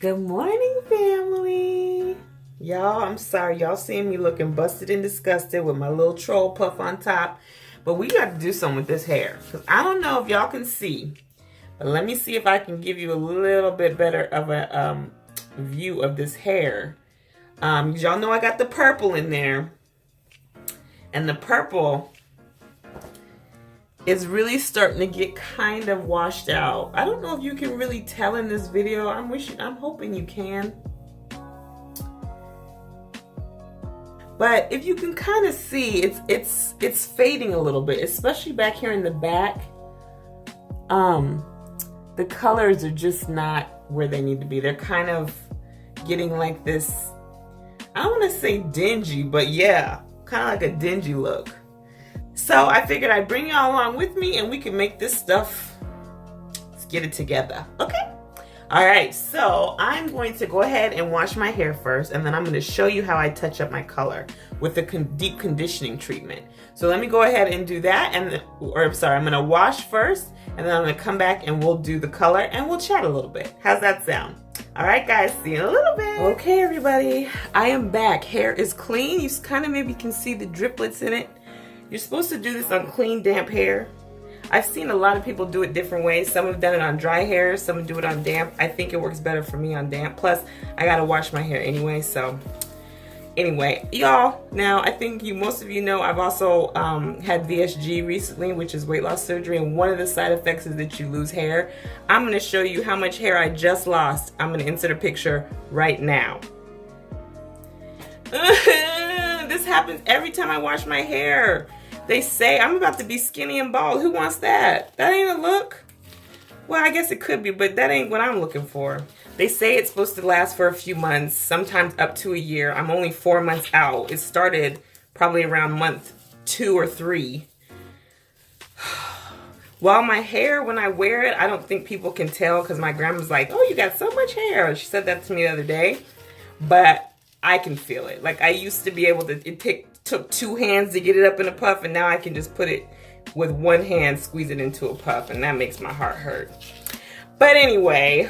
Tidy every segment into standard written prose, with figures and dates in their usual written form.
Good morning, family. Y'all, I'm sorry. Y'all seeing me looking busted and disgusted with my little troll puff on top. But we got to do something with this hair. Because I don't know if y'all can see. But let me see if I can give you a little bit better of a view of this hair. Y'all know I got the purple in there. And the purple is really starting to get kind of washed out. I don't know if you can really tell in this video. I'm hoping you can. But if you can kind of see, it's fading a little bit, especially back here in the back. The colors are just not where they need to be. They're kind of getting like this, I don't want to say dingy, but yeah, kind of like a dingy look. So I figured I'd bring y'all along with me and we can make this stuff, let's get it together, okay? All right, so I'm going to go ahead and wash my hair first, and then I'm going to show you how I touch up my color with the deep conditioning treatment. So let me go ahead and do that, I'm going to wash first, and then I'm going to come back and we'll do the color and we'll chat a little bit. How's that sound? All right, guys, see you in a little bit. Okay, everybody, I am back. Hair is clean. You kind of maybe can see the driplets in it. You're supposed to do this on clean, damp hair. I've seen a lot of people do it different ways. Some have done it on dry hair, some do it on damp. I think it works better for me on damp. Plus, I gotta wash my hair anyway, so. Anyway, y'all, now I think most of you know I've also had VSG recently, which is weight loss surgery, and one of the side effects is that you lose hair. I'm gonna show you how much hair I just lost. I'm gonna insert a picture right now. This happens every time I wash my hair. They say I'm about to be skinny and bald. Who wants that? That ain't a look. Well, I guess it could be, but that ain't what I'm looking for. They say it's supposed to last for a few months, sometimes up to a year. I'm only 4 months out. It started probably around month 2 or 3. While my hair, when I wear it, I don't think people can tell because my grandma's like, oh, you got so much hair. She said that to me the other day, but I can feel it. Like I used to be able to, took 2 hands to get it up in a puff, and now I can just put it with 1 hand, squeeze it into a puff, and that makes my heart hurt. But anyway,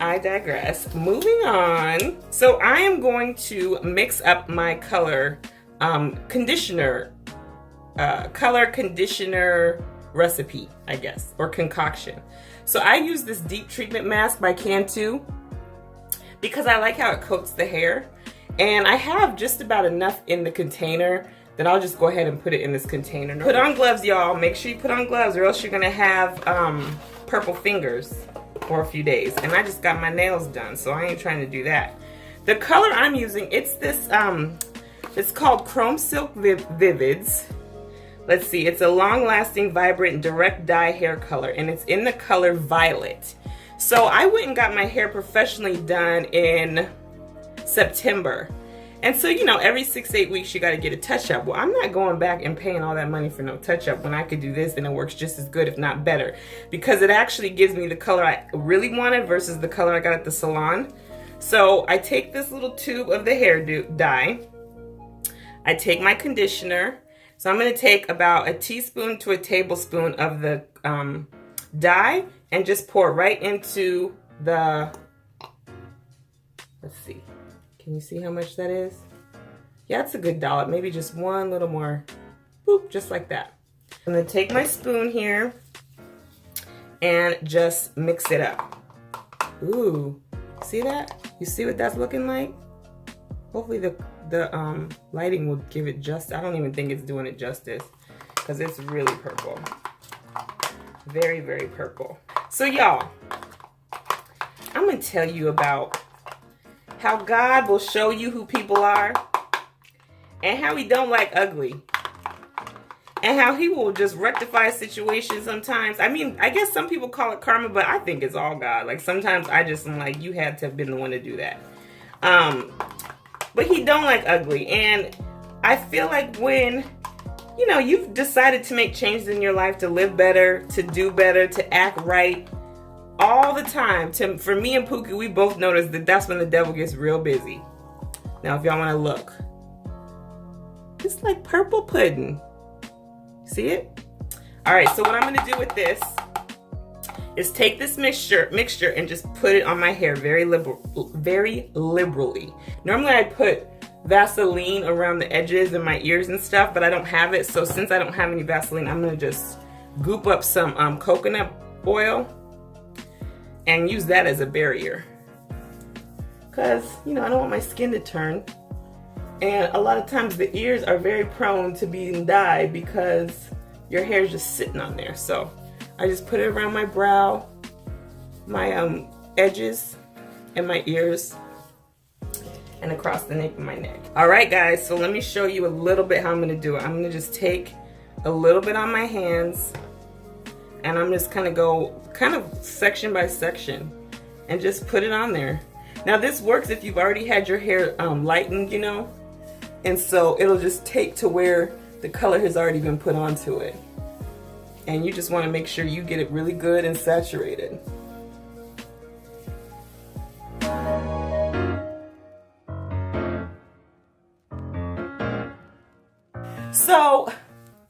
I digress. Moving on. So I am going to mix up my color conditioner recipe, I guess, or concoction. So I use this deep treatment mask by Cantu because I like how it coats the hair. And I have just about enough in the container that I'll just go ahead and put it in this container. Put on gloves, y'all. Make sure you put on gloves or else you're gonna have purple fingers for a few days. And I just got my nails done, so I ain't trying to do that. The color I'm using, it's this, it's called Chrome Silk Vivids. Let's see, it's a long-lasting, vibrant, direct dye hair color, and it's in the color Violet. So I went and got my hair professionally done in September. And so, you know, every 6 to 8 weeks you got to get a touch-up. Well, I'm not going back and paying all that money for no touch-up when I could do this and it works just as good, if not better, because it actually gives me the color I really wanted versus the color I got at the salon. So I take this little tube of the hair dye. I take my conditioner. So I'm going to take about a teaspoon to a tablespoon of the dye and just pour right into the, let's see. Can you see how much that is? Yeah, it's a good dollop. Maybe just one little more. Boop, just like that. I'm gonna take my spoon here and just mix it up. Ooh, see that? You see what that's looking like? Hopefully the lighting will give it just, I don't even think it's doing it justice because it's really purple. Very, very purple. So y'all, I'm gonna tell you about how God will show you who people are, and how he don't like ugly, and how he will just rectify situations sometimes. I mean, I guess some people call it karma, but I think it's all God. Like sometimes I just am like, you had to have been the one to do that. But he don't like ugly, and I feel like when, you know, you've decided to make changes in your life to live better, to do better, to act right, all the time. For me and Pookie, we both noticed that that's when the devil gets real busy. Now, if y'all want to look, it's like purple pudding. See it? All right, so what I'm going to do with this is take this mixture and just put it on my hair very liberally. Normally I put Vaseline around the edges and my ears and stuff, but I don't have it. So since I don't have any Vaseline, I'm gonna just goop up some coconut oil and use that as a barrier. Cause you know, I don't want my skin to turn. And a lot of times the ears are very prone to being dyed because your hair is just sitting on there. So I just put it around my brow, my edges, and my ears, and across the nape of my neck. All right, guys, so let me show you a little bit how I'm gonna do it. I'm gonna just take a little bit on my hands, and I'm just gonna go kind of section by section and just put it on there. Now this works if you've already had your hair lightened, you know, and so it'll just take to where the color has already been put onto it. And you just want to make sure you get it really good and saturated. So,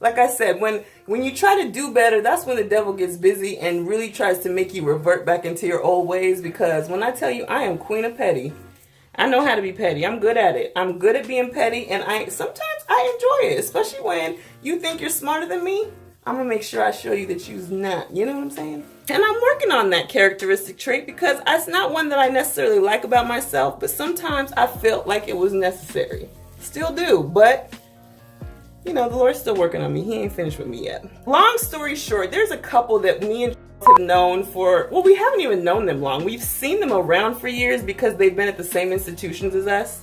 like I said, when you try to do better, that's when the devil gets busy and really tries to make you revert back into your old ways. Because when I tell you I am queen of petty, I know how to be petty. I'm good at it. I'm good at being petty, and sometimes I enjoy it, especially when you think you're smarter than me. I'm gonna make sure I show you that you's not. You know what I'm saying? And I'm working on that characteristic trait because it's not one that I necessarily like about myself, but sometimes I felt like it was necessary. Still do, but you know, the Lord's still working on me. He ain't finished with me yet. Long story short, there's a couple that me and have known for, well, we haven't even known them long. We've seen them around for years because they've been at the same institutions as us.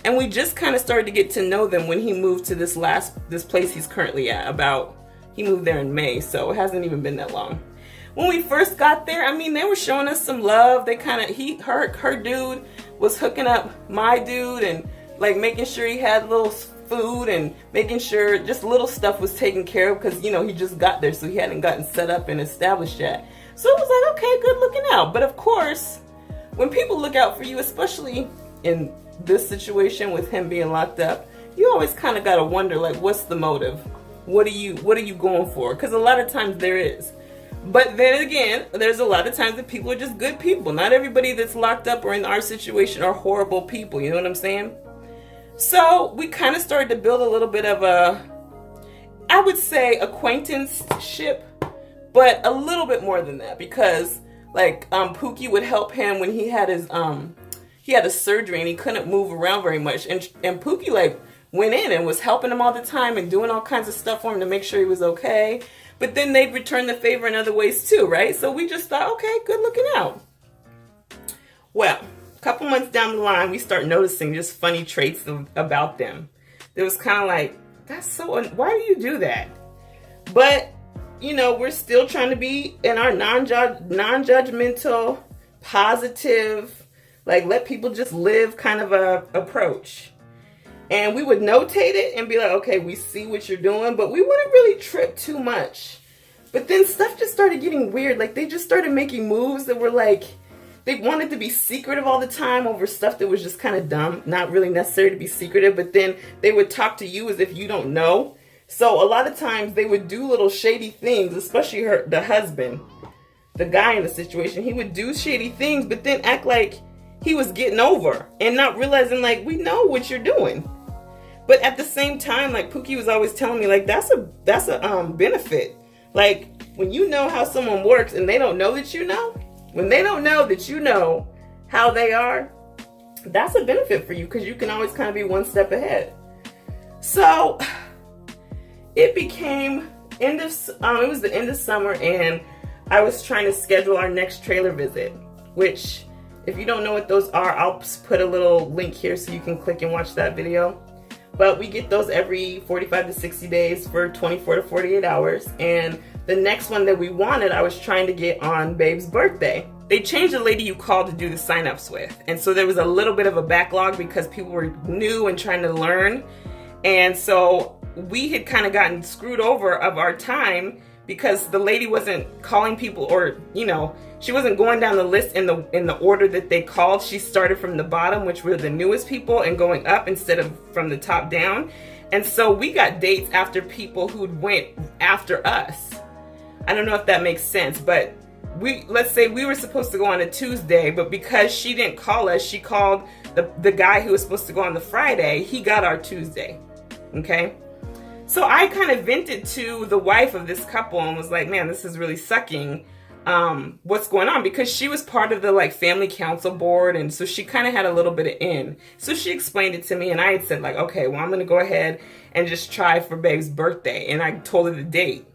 And we just kind of started to get to know them when he moved to this place he's currently at. He moved there in May, so it hasn't even been that long. When we first got there, I mean, they were showing us some love. They kind of, her dude was hooking up my dude and like making sure he had little food and making sure just little stuff was taken care of because, you know, he just got there, so he hadn't gotten set up and established yet. So it was like, okay, good looking out. But of course, when people look out for you, especially in this situation with him being locked up, you always kind of got to wonder, like, what's the motive? What are you going for? Because a lot of times there is. But then again, there's a lot of times that people are just good people. Not everybody that's locked up or in our situation are horrible people. You know what I'm saying? So we kind of started to build a little bit of I would say acquaintanceship, but a little bit more than that, because like Pookie would help him when he had his he had a surgery and he couldn't move around very much, and Pookie like went in and was helping him all the time and doing all kinds of stuff for him to make sure he was okay. But then they'd return the favor in other ways too, right? So we just thought, okay, good looking out. Well, a couple months down the line, we start noticing just funny traits about them. It was kind of like, that's so, why do you do that? But, you know, we're still trying to be in our non-judgmental, positive, like let people just live kind of a approach. And we would notate it and be like, okay, we see what you're doing, but we wouldn't really trip too much. But then stuff just started getting weird. Like they just started making moves that were like, they wanted to be secretive all the time over stuff that was just kind of dumb, not really necessary to be secretive, but then they would talk to you as if you don't know. So a lot of times they would do little shady things, especially the husband, the guy in the situation. He would do shady things, but then act like he was getting over and not realizing like, we know what you're doing. But at the same time, like Pookie was always telling me, like that's a benefit. Like when you know how someone works and they don't know that you know, when they don't know that you know how they are, that's a benefit for you because you can always kind of be one step ahead. So it became it was the end of summer, and I was trying to schedule our next trailer visit, which if you don't know what those are, I'll put a little link here so you can click and watch that video. But we get those every 45 to 60 days for 24 to 48 hours. And the next one that we wanted, I was trying to get on Babe's birthday. They changed the lady you called to do the signups with. And so there was a little bit of a backlog because people were new and trying to learn. And so we had kind of gotten screwed over of our time because the lady wasn't calling people, or, you know, she wasn't going down the list in the order that they called. She started from the bottom, which were the newest people, and going up instead of from the top down. And so we got dates after people who went after us. I don't know if that makes sense, but let's say we were supposed to go on a Tuesday, but because she didn't call us, she called the guy who was supposed to go on the Friday. He got our Tuesday. Okay. So I kind of vented to the wife of this couple and was like, man, this is really sucking. What's going on? Because she was part of the like family council board, and so she kind of had a little bit of in. So she explained it to me, and I had said like, okay, well, I'm gonna go ahead and just try for Babe's birthday, and I told her the date.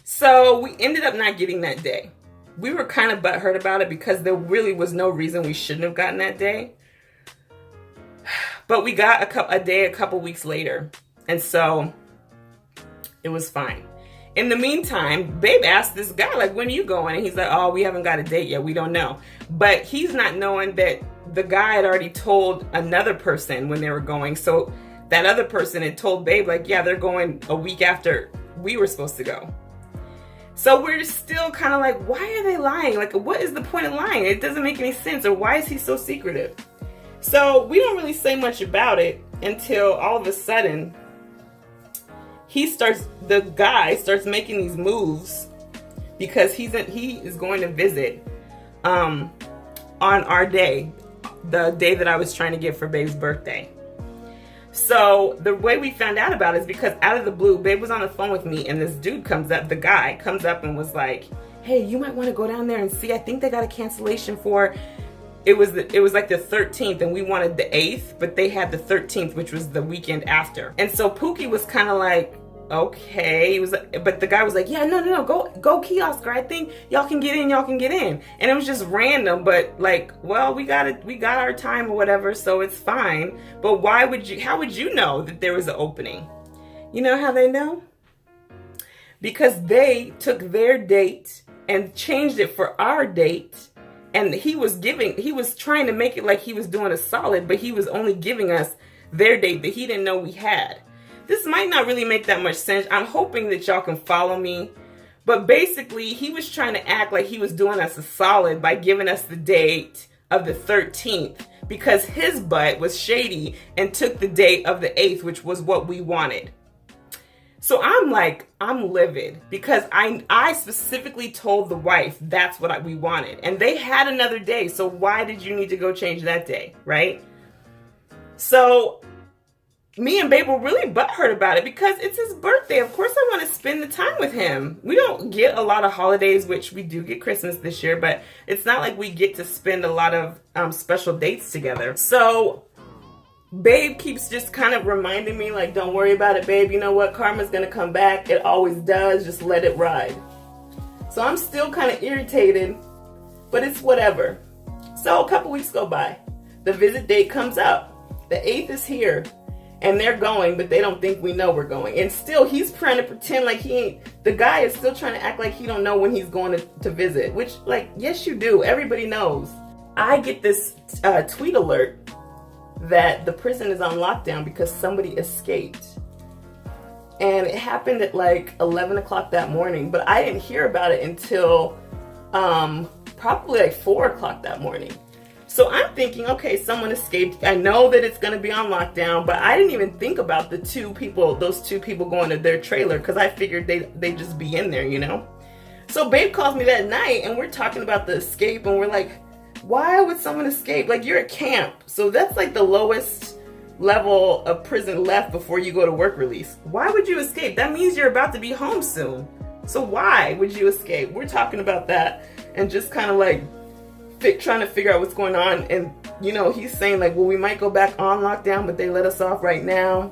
So we ended up not getting that day. We were kind of butthurt about it because there really was no reason we shouldn't have gotten that day. But we got a day a couple weeks later, and so it was fine. In the meantime, Babe asked this guy, like, when are you going? And he's like, oh, we haven't got a date yet. We don't know. But he's not knowing that the guy had already told another person when they were going. So that other person had told Babe, like, yeah, they're going a week after we were supposed to go. So we're still kind of like, why are they lying? Like, what is the point of lying? It doesn't make any sense. Or why is he so secretive? So we don't really say much about it until all of a sudden the guy starts making these moves because he is going to visit on our day, the day that I was trying to get for Babe's birthday. So the way we found out about it is because out of the blue, Babe was on the phone with me, and this dude the guy comes up and was like, hey, you might want to go down there and see. I think they got a cancellation for, it was like the 13th, and we wanted the 8th, but they had the 13th, which was the weekend after. And so Pookie was kind of like, okay. He was, but the guy was like, yeah, no, go kiosker. I think y'all can get in. And it was just random, but like, well, we got our time or whatever, so it's fine. But how would you know that there was an opening? You know how they know? Because they took their date and changed it for our date. And he was trying to make it like he was doing a solid, but he was only giving us their date that he didn't know we had. This might not really make that much sense. I'm hoping that y'all can follow me. But basically, he was trying to act like he was doing us a solid by giving us the date of the 13th because his butt was shady and took the date of the 8th, which was what we wanted. So I'm livid because I specifically told the wife that's what we wanted. And they had another day. So why did you need to go change that day, right? So me and Babe were really butthurt about it because it's his birthday. Of course I want to spend the time with him. We don't get a lot of holidays, which we do get Christmas this year, but it's not like we get to spend a lot of special dates together. So Babe keeps just kind of reminding me, like, don't worry about it, babe. You know what? Karma's going to come back. It always does. Just let it ride. So I'm still kind of irritated, but it's whatever. So a couple weeks go by. The visit date comes up. The 8th is here. And they're going, but they don't think we know we're going. And still, he's trying to pretend like he ain't. The guy is still trying to act like he don't know when he's going to visit. Which, like, yes, you do. Everybody knows. I get this tweet alert that the prison is on lockdown because somebody escaped. And it happened at like 11 o'clock that morning. But I didn't hear about it until probably like 4 o'clock that morning. So I'm thinking, okay, someone escaped. I know that it's going to be on lockdown, but I didn't even think about those two people going to their trailer because I figured they'd just be in there, you know? So Babe calls me that night and we're talking about the escape and we're like, why would someone escape? Like, you're at camp. So that's like the lowest level of prison left before you go to work release. Why would you escape? That means you're about to be home soon. So why would you escape? We're talking about that and just kind of like trying to figure out what's going on. And you know, he's saying like, well, we might go back on lockdown, but they let us off right now.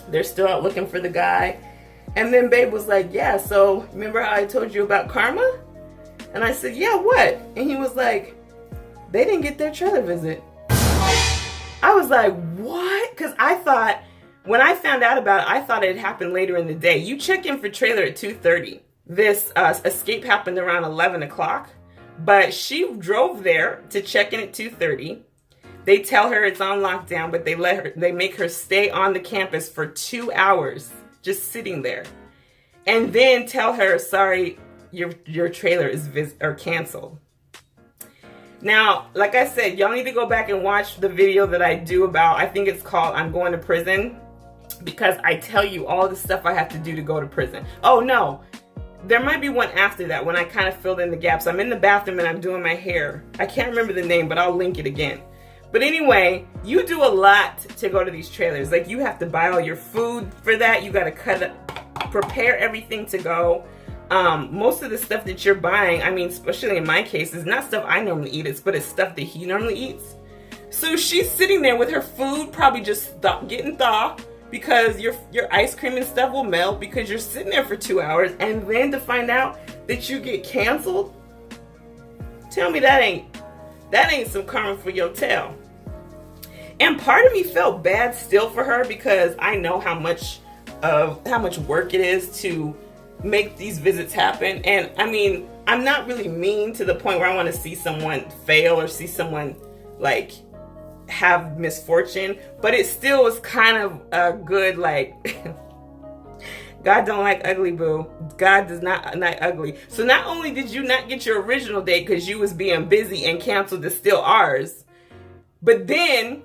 They're still out looking for the guy. And then Babe was like, yeah, so remember how I told you about Karma? And I said, yeah, what? And he was like, they didn't get their trailer visit. I was like, what? Because I thought, when I found out about it, I thought it had happened later in the day. You check in for trailer at 2:30. This escape happened around 11 o'clock. But she drove there to check in at 2:30. They tell her it's on lockdown, but they make her stay on the campus for 2 hours, just sitting there. And then tell her, sorry, your trailer is canceled. Now, like I said, y'all need to go back and watch the video that I do about, I think it's called I'm Going to Prison, because I tell you all the stuff I have to do to go to prison. Oh no, there might be one after that when I kind of filled in the gaps. I'm in the bathroom and I'm doing my hair. I can't remember the name, but I'll link it again. But anyway, you do a lot to go to these trailers. Like, you have to buy all your food for that. You got to prepare everything to go. Most of the stuff that you're buying, I mean, especially in my case, is not stuff I normally eat, but it's stuff that he normally eats. So she's sitting there with her food, probably just getting thawed, because your ice cream and stuff will melt because you're sitting there for 2 hours, and then to find out that you get canceled. Tell me that ain't some karma for your tail. And part of me felt bad still for her, because I know how much work it is to make these visits happen. And I mean, I'm not really mean to the point where I want to see someone fail or see someone like have misfortune, but it still was kind of a good, like, God don't like ugly, boo. God does not like ugly. So not only did you not get your original date because you was being busy and canceled to steal ours, but then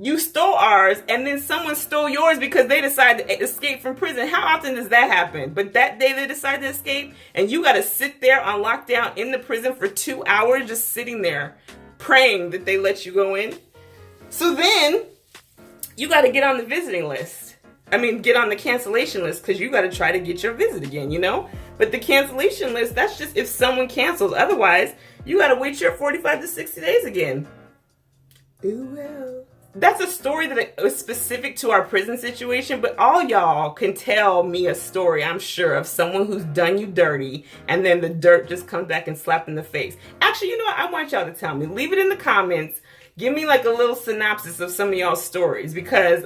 you stole ours, and then someone stole yours because they decided to escape from prison. How often does that happen? But that day they decided to escape, and you got to sit there on lockdown in the prison for 2 hours, just sitting there praying that they let you go in. So then you got to get on the visiting list. I mean, get on the cancellation list, because you got to try to get your visit again, you know? But the cancellation list, that's just if someone cancels. Otherwise, you got to wait your 45 to 60 days again. Ooh, well. That's a story that was specific to our prison situation, but all y'all can tell me a story, I'm sure, of someone who's done you dirty, and then the dirt just comes back and slapped in the face. Actually, you know what? I want y'all to tell me. Leave it in the comments. Give me like a little synopsis of some of y'all's stories, because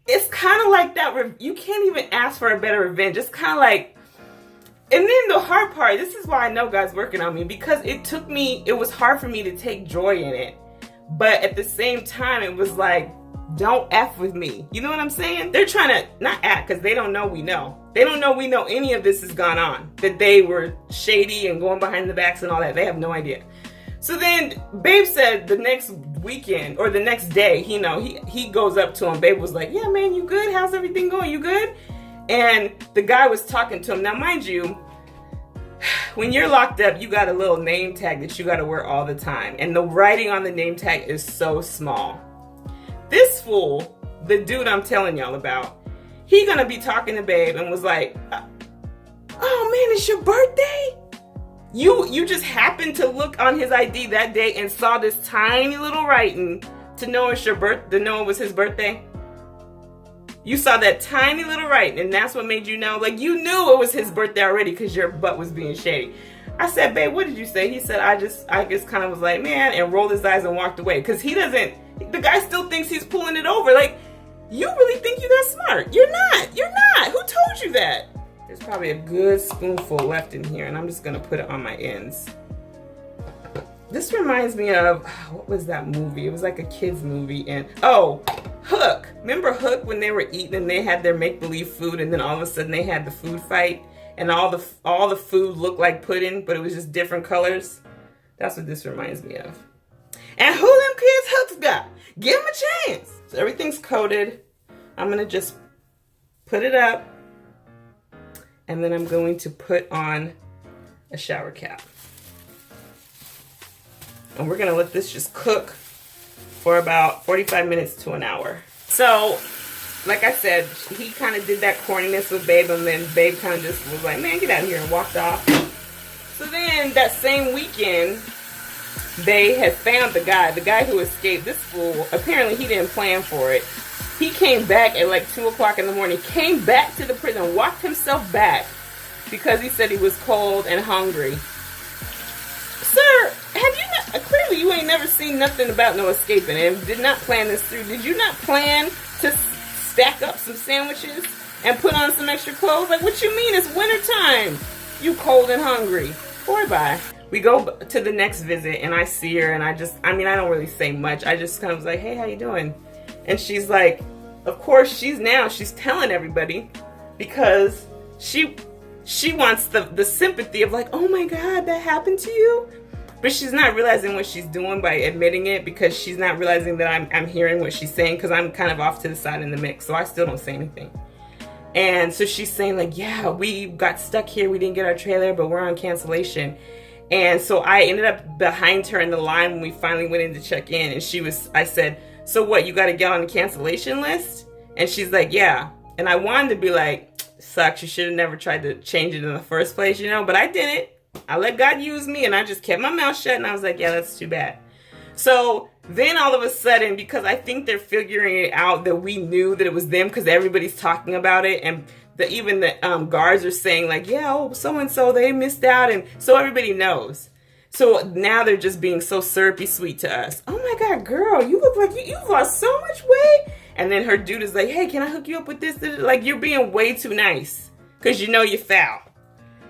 it's kind of like that. You can't even ask for a better revenge. It's kind of like, and then the hard part, this is why I know God's working on me, because it was hard for me to take joy in it. But at the same time, it was like, don't F with me. You know what I'm saying? They're trying to not act, because they don't know we know. They don't know we know any of this has gone on. That they were shady and going behind the backs and all that. They have no idea. So then Babe said the next weekend or the next day, he goes up to him. Babe was like, yeah, man, you good? How's everything going? You good? And the guy was talking to him. Now, mind you, when you're locked up, you got a little name tag that you got to wear all the time. And the writing on the name tag is so small. This fool, the dude I'm telling y'all about, he gonna be talking to Babe and was like, oh man, it's your birthday? You just happened to look on his ID that day and saw this tiny little writing to know it was his birthday? You saw that tiny little writing, and that's what made you know. Like, you knew it was his birthday already because your butt was being shady. I said, babe, what did you say? He said, I just kind of was like, man, and rolled his eyes and walked away. Because the guy still thinks he's pulling it over. Like, you really think you're that smart? You're not. Who told you that? There's probably a good spoonful left in here, and I'm just going to put it on my ends. This reminds me of, what was that movie? It was like a kid's movie. And Hook. Remember Hook, when they were eating and they had their make-believe food, and then all of a sudden they had the food fight, and all the food looked like pudding, but it was just different colors? That's what this reminds me of. And who them kids Hook's got? Give them a chance. So everything's coated. I'm going to just put it up, and then I'm going to put on a shower cap. And we're going to let this just cook for about 45 minutes to an hour. So, like I said, he kind of did that corniness with Babe, and then Babe kind of just was like, man, get out of here, and walked off. So then, that same weekend, they had found the guy who escaped. This fool, apparently he didn't plan for it. He came back at like 2 o'clock in the morning, came back to the prison, walked himself back because he said he was cold and hungry. Sir, have you not, clearly you ain't never seen nothing about no escaping and did not plan this through. Did you not plan to stack up some sandwiches and put on some extra clothes? Like, what you mean? It's wintertime. You cold and hungry. Boy, bye. We go to the next visit, and I see her, and I don't really say much. I just kind of was like, hey, how you doing? And she's like, of course, she's telling everybody because she wants the sympathy of like, oh my God, that happened to you? But she's not realizing what she's doing by admitting it, because she's not realizing that I'm hearing what she's saying, because I'm kind of off to the side in the mix, so I still don't say anything. And so she's saying like, yeah, we got stuck here. We didn't get our trailer, but we're on cancellation. And so I ended up behind her in the line when we finally went in to check in. And I said, so what, you got to get on the cancellation list? And she's like, yeah. And I wanted to be like, sucks, you should have never tried to change it in the first place, you know, but I didn't. I let God use me, and I just kept my mouth shut, and I was like, yeah, that's too bad. So then all of a sudden, because I think they're figuring it out that we knew that it was them because everybody's talking about it, and even the guards are saying like, yeah, oh, so-and-so, they missed out, and so everybody knows. So now they're just being so syrupy sweet to us. Oh my God, girl, you look like you've lost so much weight. And then her dude is like, hey, can I hook you up with this? Like, you're being way too nice because you know you're foul.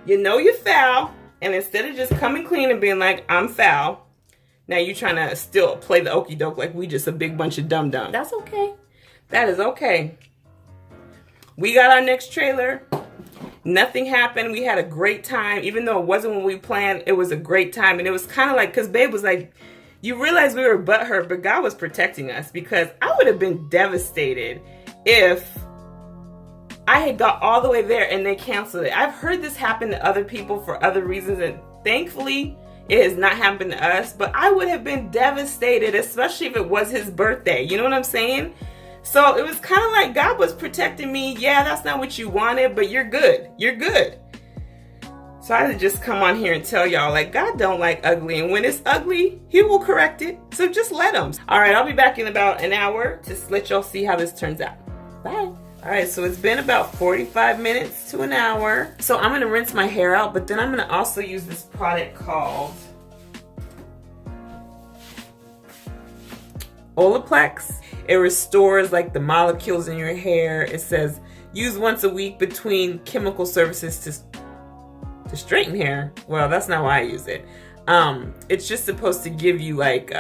You know you're foul. And instead of just coming clean and being like, I'm foul, now you're trying to still play the okie doke like we just a big bunch of dum-dum. That's okay. That is okay. We got our next trailer. Nothing happened. We had a great time. Even though it wasn't what we planned, it was a great time. And it was kind of like, because Babe was like, you realize we were butthurt, but God was protecting us, because I would have been devastated if I had got all the way there and they canceled it. I've heard this happen to other people for other reasons, and thankfully it has not happened to us, but I would have been devastated, especially if it was his birthday. You know what I'm saying? So it was kind of like God was protecting me. Yeah, that's not what you wanted, but you're good. You're good. So I had to just come on here and tell y'all, like, God don't like ugly. And when it's ugly, he will correct it. So just let him. All right, I'll be back in about an hour to let y'all see how this turns out. Bye. All right, so it's been about 45 minutes to an hour. So I'm going to rinse my hair out, but then I'm going to also use this product called Olaplex. It restores like the molecules in your hair. It says use once a week between chemical services to straighten hair. Well, that's not why I use it. It's just supposed to give you like,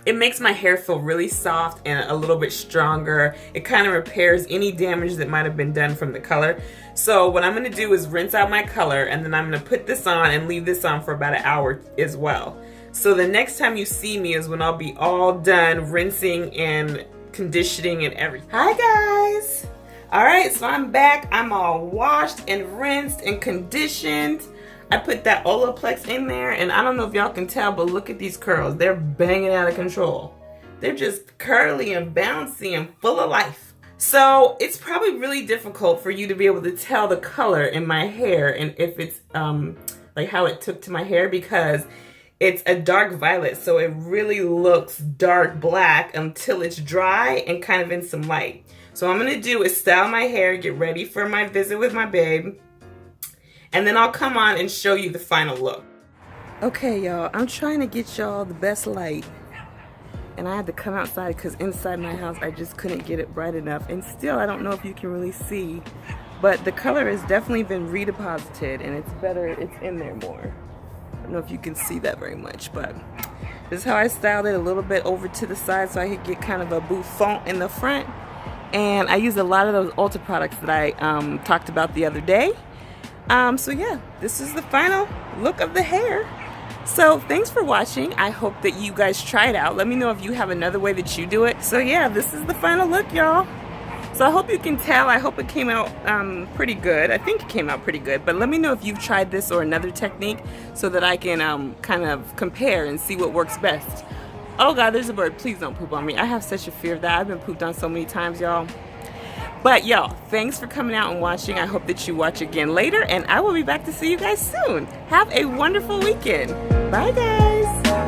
it makes my hair feel really soft and a little bit stronger. It kind of repairs any damage that might have been done from the color. So what I'm going to do is rinse out my color, and then I'm going to put this on and leave this on for about an hour as well. So the next time you see me is when I'll be all done rinsing and conditioning and everything. Hi guys! Alright, so I'm back. I'm all washed and rinsed and conditioned. I put that Olaplex in there, and I don't know if y'all can tell, but look at these curls. They're banging out of control. They're just curly and bouncy and full of life. So it's probably really difficult for you to be able to tell the color in my hair and if it's like how it took to my hair, because it's a dark violet, so it really looks dark black until it's dry and kind of in some light. So what I'm going to do is style my hair, get ready for my visit with my babe, and then I'll come on and show you the final look. Okay, y'all, I'm trying to get y'all the best light. And I had to come outside because inside my house I just couldn't get it bright enough. And still, I don't know if you can really see, but the color has definitely been redeposited and it's better, it's in there more. I don't know if you can see that very much, but this is how I styled it, a little bit over to the side so I could get kind of a bouffant in the front. And I used a lot of those Ulta products that I talked about the other day. So yeah, this is the final look of the hair. So thanks for watching. I hope that you guys try it out. Let me know if you have another way that you do it. So yeah, this is the final look, y'all. So I hope you can tell. I hope it came out pretty good. I think it came out pretty good. But let me know if you've tried this or another technique so that I can kind of compare and see what works best. Oh God, there's a bird. Please don't poop on me. I have such a fear of that. I've been pooped on so many times, y'all. But y'all, thanks for coming out and watching. I hope that you watch again later, and I will be back to see you guys soon. Have a wonderful weekend. Bye, guys.